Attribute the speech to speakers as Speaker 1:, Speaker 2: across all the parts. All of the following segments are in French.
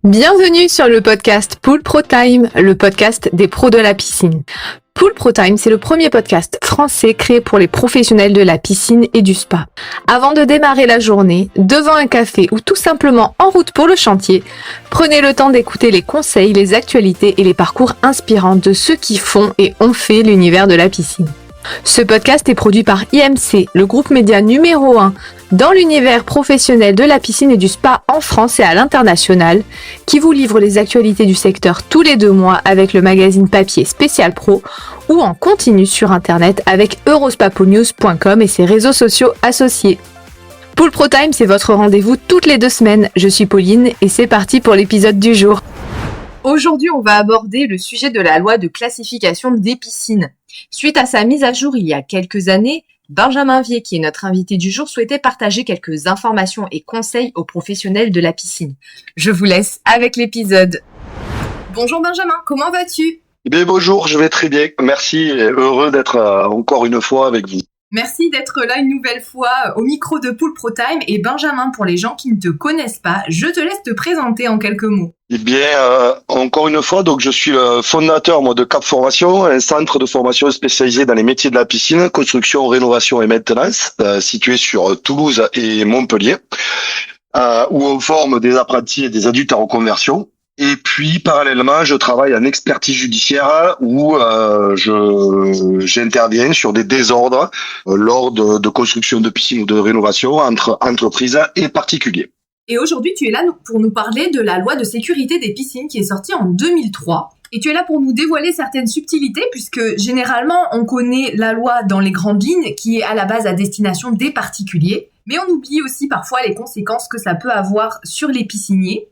Speaker 1: Bienvenue sur le podcast Pool Pro Time, le podcast des pros de la piscine. Pool Pro Time, c'est le premier podcast français créé pour les professionnels de la piscine et du spa. Avant de démarrer la journée, devant un café ou tout simplement en route pour le chantier, prenez le temps d'écouter les conseils, les actualités et les parcours inspirants de ceux qui font et ont fait l'univers de la piscine. Ce podcast est produit par IMC, le groupe média numéro 1 dans l'univers professionnel de la piscine et du spa en France et à l'international, qui vous livre les actualités du secteur tous les 2 mois avec le magazine papier Spécial Pro ou en continu sur internet avec eurospaponews.com et ses réseaux sociaux associés. Pool Pro Time, c'est votre rendez-vous toutes les 2 semaines. Je suis Pauline et c'est parti pour l'épisode du jour. Aujourd'hui, on va aborder le sujet de la loi de classification des piscines. Suite à sa mise à jour il y a quelques années, Benjamin Vier, qui est notre invité du jour, souhaitait partager quelques informations et conseils aux professionnels de la piscine. Je vous laisse avec l'épisode. Bonjour Benjamin, comment vas-tu ?
Speaker 2: Eh bien, bonjour, je vais très bien. Merci et heureux d'être encore une fois avec vous.
Speaker 1: Merci d'être là une nouvelle fois au micro de Pool Pro Time. Et Benjamin, pour les gens qui ne te connaissent pas, je te laisse te présenter en quelques mots.
Speaker 2: Eh bien, encore une fois, donc je suis le fondateur de Cap Formation, un centre de formation spécialisé dans les métiers de la piscine, construction, rénovation et maintenance, situé sur Toulouse et Montpellier, où on forme des apprentis et des adultes en reconversion. Et puis, parallèlement, je travaille en expertise judiciaire où j'interviens sur des désordres lors de construction de piscines ou de rénovation entre entreprises et particuliers.
Speaker 1: Et aujourd'hui, tu es là pour nous parler de la loi de sécurité des piscines qui est sortie en 2003. Et tu es là pour nous dévoiler certaines subtilités puisque généralement, on connaît la loi dans les grandes lignes qui est à la base à destination des particuliers. Mais on oublie aussi parfois les conséquences que ça peut avoir sur les pisciniers.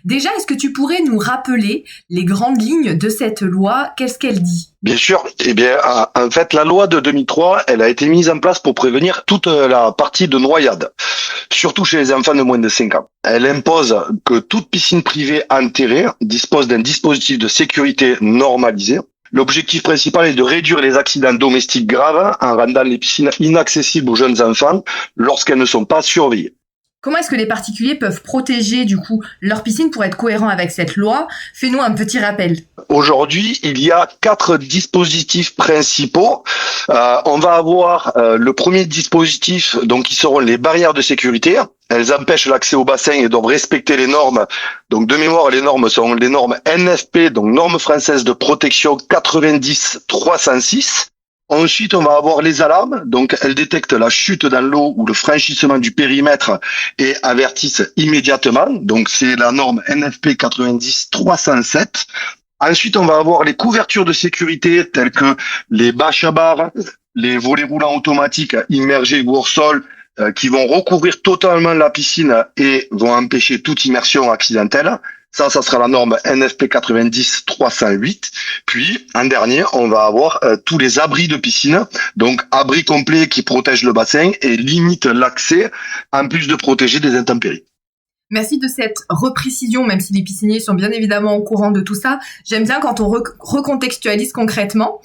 Speaker 1: Déjà, est-ce que tu pourrais nous rappeler les grandes lignes de cette loi ? Qu'est-ce qu'elle dit ?
Speaker 2: Bien sûr. Eh bien, en fait, la loi de 2003, elle a été mise en place pour prévenir toute la partie de noyade, surtout chez les enfants de moins de 5 ans. Elle impose que toute piscine privée enterrée dispose d'un dispositif de sécurité normalisé. L'objectif principal est de réduire les accidents domestiques graves en rendant les piscines inaccessibles aux jeunes enfants lorsqu'elles ne sont pas surveillées.
Speaker 1: Comment est-ce que les particuliers peuvent protéger du coup leur piscine pour être cohérent avec cette loi ? Fais-nous un petit rappel.
Speaker 2: Aujourd'hui, il y a 4 dispositifs principaux. On va avoir le premier dispositif, donc qui seront les barrières de sécurité. Elles empêchent l'accès au bassin et doivent respecter les normes. Donc de mémoire, les normes sont les normes NFP, donc normes françaises de protection 90-306. Ensuite, on va avoir les alarmes. Donc, elles détectent la chute dans l'eau ou le franchissement du périmètre et avertissent immédiatement. Donc, c'est la norme NFP 90-307. Ensuite, on va avoir les couvertures de sécurité telles que les bâches à barres, les volets roulants automatiques immergés ou hors sol qui vont recouvrir totalement la piscine et vont empêcher toute immersion accidentelle. Ça sera la norme NFP 90-308. Puis, en dernier, on va avoir tous les abris de piscine. Donc, abris complets qui protègent le bassin et limitent l'accès, en plus de protéger des intempéries.
Speaker 1: Merci de cette reprécision, même si les pisciniers sont bien évidemment au courant de tout ça. J'aime bien quand on recontextualise concrètement.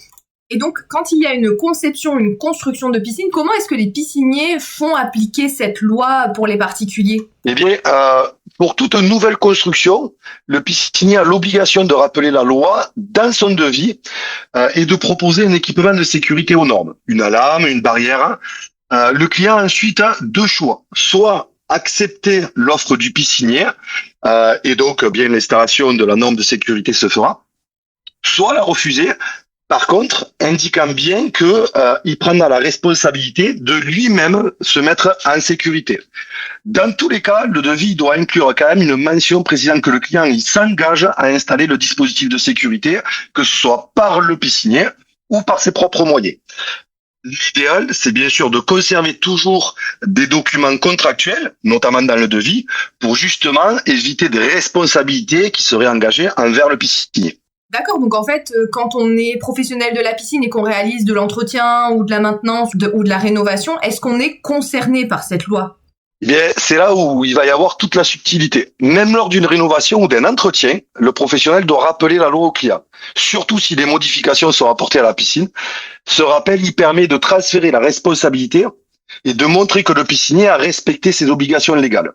Speaker 1: Et donc, quand il y a une conception, une construction de piscine, comment est-ce que les pisciniers font appliquer cette loi pour les particuliers ?
Speaker 2: Eh bien, pour toute nouvelle construction, le piscinier a l'obligation de rappeler la loi dans son devis et de proposer un équipement de sécurité aux normes. Une alarme, une barrière. Le client ensuite a 2 choix. Soit accepter l'offre du piscinier et donc bien l'installation de la norme de sécurité se fera. Soit la refuser. Par contre, indiquant bien que il prendra la responsabilité de lui-même se mettre en sécurité. Dans tous les cas, le devis doit inclure quand même une mention précisant que le client il s'engage à installer le dispositif de sécurité, que ce soit par le piscinier ou par ses propres moyens. L'idéal, c'est bien sûr de conserver toujours des documents contractuels, notamment dans le devis, pour justement éviter des responsabilités qui seraient engagées envers le piscinier.
Speaker 1: D'accord, donc en fait, quand on est professionnel de la piscine et qu'on réalise de l'entretien ou de la maintenance ou de la rénovation, est-ce qu'on est concerné par cette loi ?
Speaker 2: Eh bien, c'est là où il va y avoir toute la subtilité. Même lors d'une rénovation ou d'un entretien, le professionnel doit rappeler la loi au client. Surtout si des modifications sont apportées à la piscine. Ce rappel, il permet de transférer la responsabilité et de montrer que le piscinier a respecté ses obligations légales.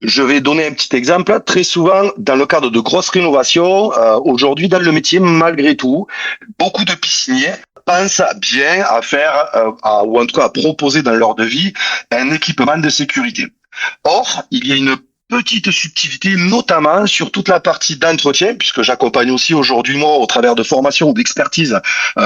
Speaker 2: Je vais donner un petit exemple. Très souvent, dans le cadre de grosses rénovations, aujourd'hui, dans le métier, malgré tout, beaucoup de pisciniers pensent bien à faire, ou en tout cas à proposer dans leur devis, un équipement de sécurité. Or, il y a une petite subtilité, notamment sur toute la partie d'entretien, puisque j'accompagne aussi aujourd'hui, moi, au travers de formations ou d'expertise,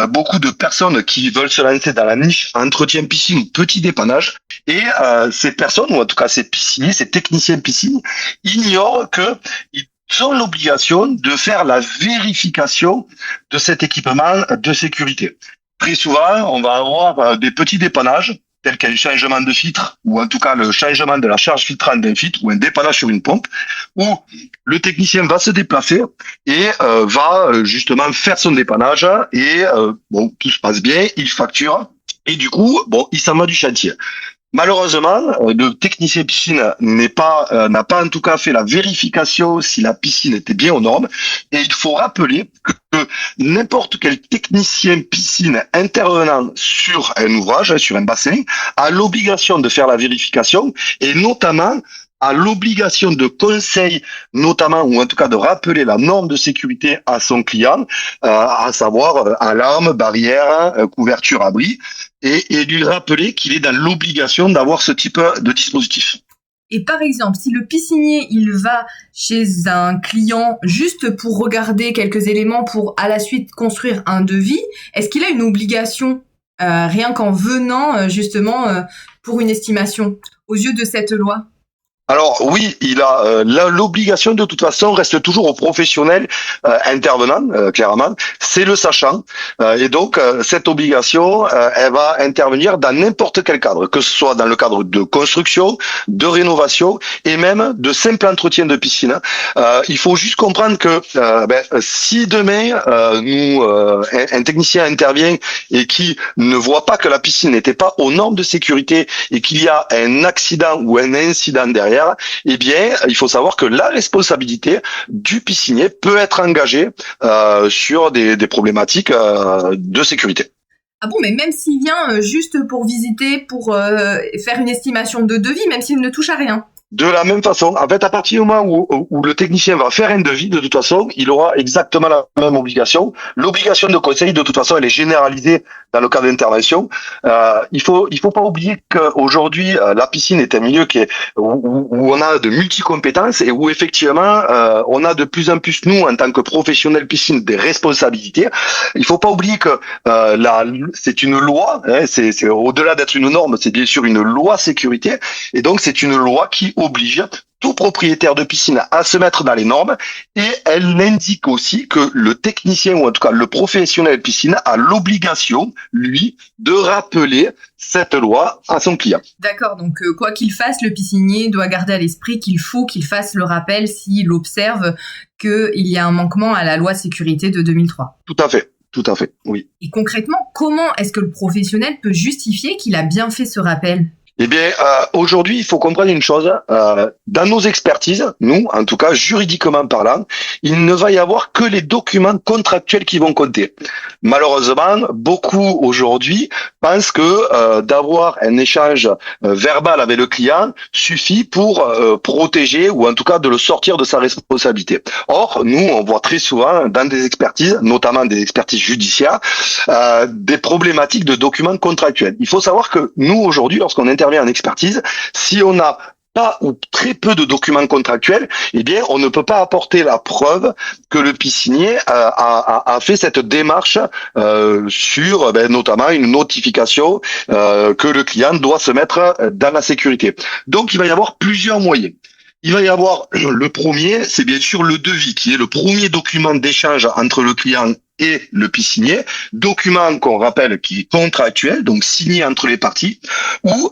Speaker 2: beaucoup de personnes qui veulent se lancer dans la niche entretien piscine ou petit dépannage. Et ces personnes, ou en tout cas ces pisciniers, ces techniciens piscine, ignorent que ils ont l'obligation de faire la vérification de cet équipement de sécurité. Très souvent, on va avoir des petits dépannages, tel qu'un changement de filtre, ou en tout cas le changement de la charge filtrante d'un filtre, ou un dépannage sur une pompe, où le technicien va se déplacer et va justement faire son dépannage, et bon, tout se passe bien, il facture, et du coup, bon, il s'en va du chantier. Malheureusement, le technicien piscine n'a pas en tout cas fait la vérification si la piscine était bien aux normes. Et il faut rappeler que n'importe quel technicien piscine intervenant sur un ouvrage, sur un bassin, a l'obligation de faire la vérification, et notamment a l'obligation de conseil, notamment, ou en tout cas de rappeler la norme de sécurité à son client, à savoir alarme, barrière, couverture, abri, et lui rappeler qu'il est dans l'obligation d'avoir ce type de dispositif.
Speaker 3: Et par exemple, si le piscinier, il va chez un client juste pour regarder quelques éléments pour à la suite construire un devis, est-ce qu'il a une obligation rien qu'en venant justement pour une estimation aux yeux de cette loi ?
Speaker 2: Alors oui, il a l'obligation, de toute façon, reste toujours au professionnel intervenant, clairement, c'est le sachant, et donc cette obligation, elle va intervenir dans n'importe quel cadre, que ce soit dans le cadre de construction, de rénovation et même de simple entretien de piscine. Il faut juste comprendre que si demain un technicien intervient et qui ne voit pas que la piscine n'était pas aux normes de sécurité et qu'il y a un accident ou un incident derrière, eh bien, il faut savoir que la responsabilité du piscinier peut être engagée sur des problématiques de sécurité.
Speaker 3: Ah bon, mais même s'il vient juste pour visiter, pour faire une estimation de devis, même s'il ne touche à rien?
Speaker 2: De la même façon, en fait, à partir du moment où le technicien va faire un devis, de toute façon, il aura exactement la même obligation. L'obligation de conseil, de toute façon, elle est généralisée dans le cas d'intervention. Il faut pas oublier qu'aujourd'hui, la piscine est un milieu où on a de multi-compétences et où effectivement, on a de plus en plus, nous, en tant que professionnels piscine, des responsabilités. Il faut pas oublier que c'est une loi, hein, c'est au-delà d'être une norme, c'est bien sûr une loi sécurité, et donc c'est une loi qui oblige tout propriétaire de piscine à se mettre dans les normes, et elle indique aussi que le technicien, ou en tout cas le professionnel piscine, a l'obligation, lui, de rappeler cette loi à son client.
Speaker 3: D'accord, donc quoi qu'il fasse, le piscinier doit garder à l'esprit qu'il faut qu'il fasse le rappel s'il observe qu'il y a un manquement à la loi sécurité de 2003.
Speaker 2: Tout à fait, oui.
Speaker 3: Et concrètement, comment est-ce que le professionnel peut justifier qu'il a bien fait ce rappel ?
Speaker 2: Eh bien, aujourd'hui, il faut comprendre une chose. Dans nos expertises, nous, en tout cas, juridiquement parlant, il ne va y avoir que les documents contractuels qui vont compter. Malheureusement, beaucoup aujourd'hui pensent que d'avoir un échange verbal avec le client suffit pour protéger, ou en tout cas de le sortir de sa responsabilité. Or, nous, on voit très souvent dans des expertises, notamment des expertises judiciaires, des problématiques de documents contractuels. Il faut savoir que nous, aujourd'hui, lorsqu'on intervient en expertise, si on n'a pas ou très peu de documents contractuels, eh bien, on ne peut pas apporter la preuve que le piscinier a fait cette démarche sur, notamment, une notification que le client doit se mettre dans la sécurité. Donc, il va y avoir plusieurs moyens. Il va y avoir le premier, c'est bien sûr le devis, qui est le premier document d'échange entre le client et le piscinier, document qu'on rappelle qui est contractuel, donc signé entre les parties, où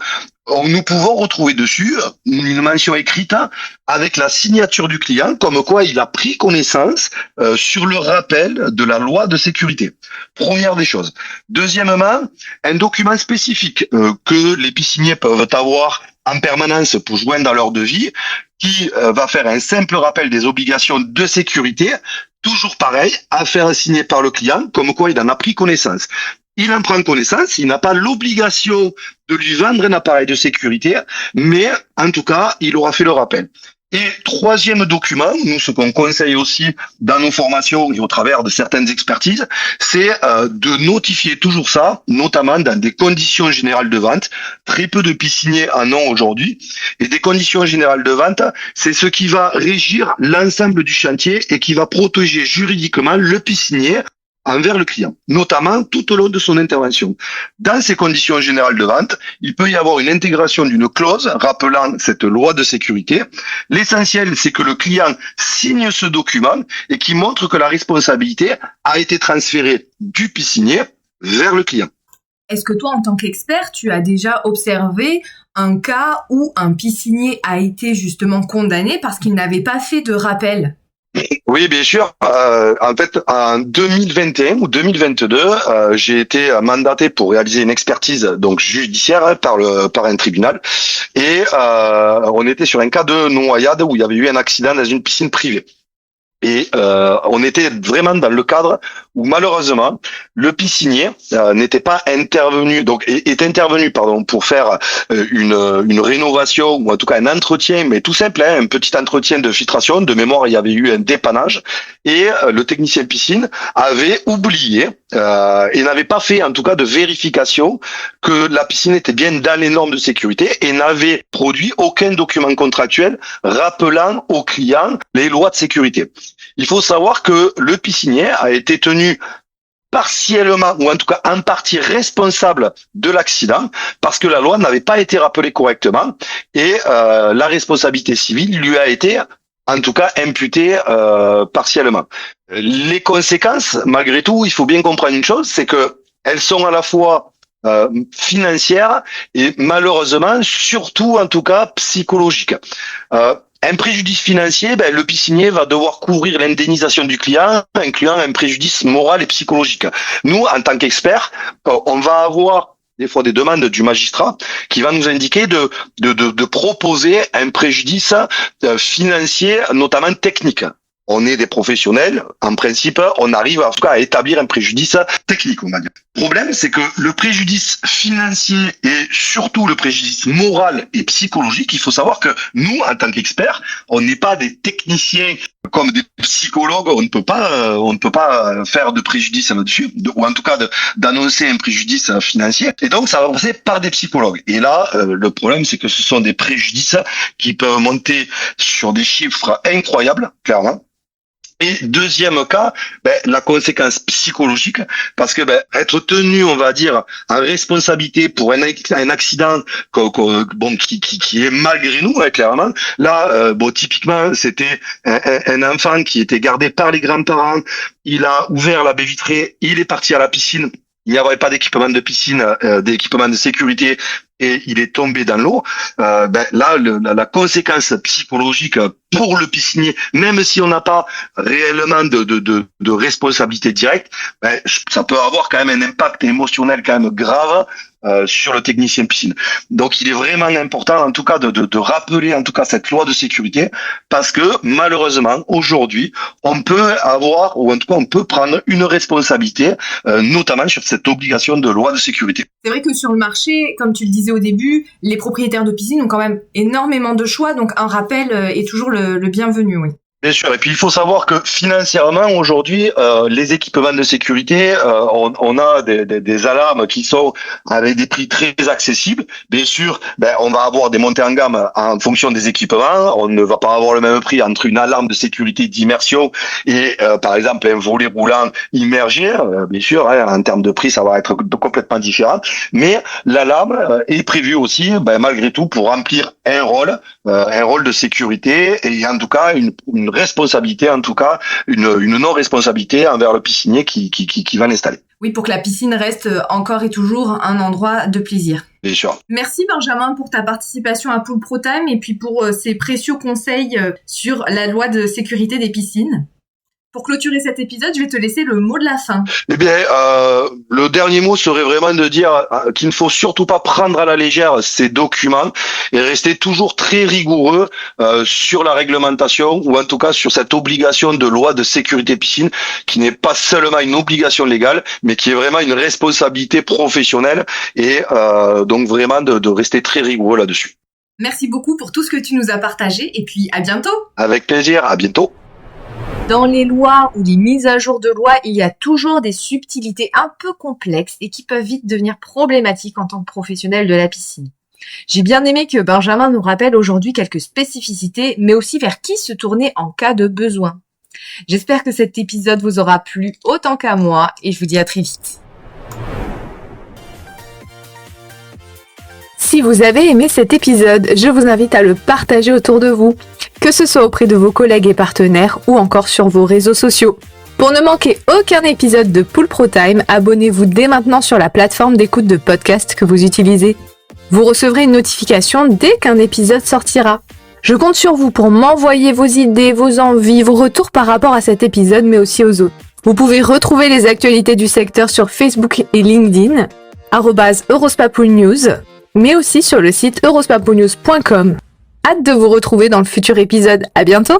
Speaker 2: nous pouvons retrouver dessus une mention écrite avec la signature du client, comme quoi il a pris connaissance sur le rappel de la loi de sécurité. Première des choses. Deuxièmement, un document spécifique que les pisciniers peuvent avoir en permanence pour joindre dans leur devis, qui va faire un simple rappel des obligations de sécurité, toujours pareil, à faire signer par le client, comme quoi il en a pris connaissance. Il en prend connaissance, il n'a pas l'obligation de lui vendre un appareil de sécurité, mais en tout cas, il aura fait le rappel. Et troisième document, nous ce qu'on conseille aussi dans nos formations et au travers de certaines expertises, c'est de notifier toujours ça, notamment dans des conditions générales de vente. Très peu de pisciniers en ont aujourd'hui. Et des conditions générales de vente, c'est ce qui va régir l'ensemble du chantier et qui va protéger juridiquement le piscinier envers le client, notamment tout au long de son intervention. Dans ces conditions générales de vente, il peut y avoir une intégration d'une clause rappelant cette loi de sécurité. L'essentiel, c'est que le client signe ce document et qui montre que la responsabilité a été transférée du piscinier vers le client.
Speaker 3: Est-ce que toi, en tant qu'expert, tu as déjà observé un cas où un piscinier a été justement condamné parce qu'il n'avait pas fait de rappel ?
Speaker 2: Oui, bien sûr. En fait, en 2021 ou 2022, j'ai été mandaté pour réaliser une expertise donc judiciaire par un tribunal, et on était sur un cas de noyade où il y avait eu un accident dans une piscine privée. Et on était vraiment dans le cadre où malheureusement le piscinier n'était pas intervenu, donc est intervenu pour faire une rénovation ou en tout cas un entretien, mais tout simple, un petit entretien de filtration. De mémoire, il y avait eu un dépannage et le technicien piscine avait oublié et n'avait pas fait en tout cas de vérification que la piscine était bien dans les normes de sécurité et n'avait produit aucun document contractuel rappelant aux clients les lois de sécurité. Il faut savoir que le piscinier a été tenu partiellement ou en tout cas en partie responsable de l'accident parce que la loi n'avait pas été rappelée correctement et la responsabilité civile lui a été en tout cas imputée partiellement. Les conséquences, malgré tout, il faut bien comprendre une chose, c'est que elles sont à la fois financières et malheureusement surtout en tout cas psychologiques. Un préjudice financier, le piscinier va devoir couvrir l'indemnisation du client, incluant un préjudice moral et psychologique. Nous, en tant qu'experts, on va avoir des fois des demandes du magistrat qui va nous indiquer de proposer un préjudice financier, notamment technique. On est des professionnels, en principe, on arrive en tout cas à établir un préjudice technique, on va dire. Le problème, c'est que le préjudice financier et surtout le préjudice moral et psychologique, il faut savoir que nous, en tant qu'experts, on n'est pas des techniciens comme des psychologues, on ne peut pas faire de préjudice là-dessus, ou en tout cas d'annoncer un préjudice financier. Et donc, ça va passer par des psychologues. Et là, le problème, c'est que ce sont des préjudices qui peuvent monter sur des chiffres incroyables, clairement. Et deuxième cas, la conséquence psychologique, parce que être tenu, on va dire, en responsabilité pour un accident qui est malgré nous, clairement. Là, typiquement, c'était un enfant qui était gardé par les grands-parents. Il a ouvert la baie vitrée, il est parti à la piscine. Il n'y avait pas d'équipement de piscine, d'équipement de sécurité, et il est tombé dans l'eau. Là, la conséquence psychologique pour le piscinier, même si on n'a pas réellement de responsabilité directe, ça peut avoir quand même un impact émotionnel quand même grave sur le technicien piscine. Donc, il est vraiment important, en tout cas, de rappeler en tout cas cette loi de sécurité, parce que malheureusement, aujourd'hui, on peut avoir, ou en tout cas, on peut prendre une responsabilité, notamment sur cette obligation de loi de sécurité.
Speaker 3: C'est vrai que sur le marché, comme tu le disais au début, les propriétaires de piscines ont quand même énormément de choix, donc un rappel est toujours le bienvenu, oui.
Speaker 2: Bien sûr, et puis il faut savoir que financièrement aujourd'hui, les équipements de sécurité, on a des alarmes qui sont avec des prix très accessibles. Bien sûr, on va avoir des montées en gamme en fonction des équipements. On ne va pas avoir le même prix entre une alarme de sécurité d'immersion et par exemple un volet roulant immergé. Bien sûr, en termes de prix, ça va être complètement différent. Mais l'alarme est prévue aussi, malgré tout, pour remplir un rôle de sécurité et en tout cas une responsabilité, en tout cas une non-responsabilité envers le piscinier qui va l'installer.
Speaker 3: Oui, pour que la piscine reste encore et toujours un endroit de plaisir.
Speaker 2: Bien sûr.
Speaker 3: Merci Benjamin pour ta participation à Pool Pro Time et puis pour ces précieux conseils sur la loi de sécurité des piscines. Pour clôturer cet épisode, je vais te laisser le mot de la fin.
Speaker 2: Eh bien, le dernier mot serait vraiment de dire qu'il ne faut surtout pas prendre à la légère ces documents et rester toujours très rigoureux sur la réglementation ou en tout cas sur cette obligation de loi de sécurité piscine qui n'est pas seulement une obligation légale mais qui est vraiment une responsabilité professionnelle et donc vraiment de rester très rigoureux là-dessus.
Speaker 3: Merci beaucoup pour tout ce que tu nous as partagé et puis à bientôt.
Speaker 2: Avec plaisir, à bientôt.
Speaker 1: Dans les lois ou les mises à jour de lois, il y a toujours des subtilités un peu complexes et qui peuvent vite devenir problématiques en tant que professionnel de la piscine. J'ai bien aimé que Benjamin nous rappelle aujourd'hui quelques spécificités, mais aussi vers qui se tourner en cas de besoin. J'espère que cet épisode vous aura plu autant qu'à moi et je vous dis à très vite. Si vous avez aimé cet épisode, je vous invite à le partager autour de vous, que ce soit auprès de vos collègues et partenaires ou encore sur vos réseaux sociaux. Pour ne manquer aucun épisode de Pool Pro Time, abonnez-vous dès maintenant sur la plateforme d'écoute de podcast que vous utilisez. Vous recevrez une notification dès qu'un épisode sortira. Je compte sur vous pour m'envoyer vos idées, vos envies, vos retours par rapport à cet épisode, mais aussi aux autres. Vous pouvez retrouver les actualités du secteur sur Facebook et LinkedIn, @EurospaPoolNews, mais aussi sur le site eurospapoolnews.com. Hâte de vous retrouver dans le futur épisode. À bientôt!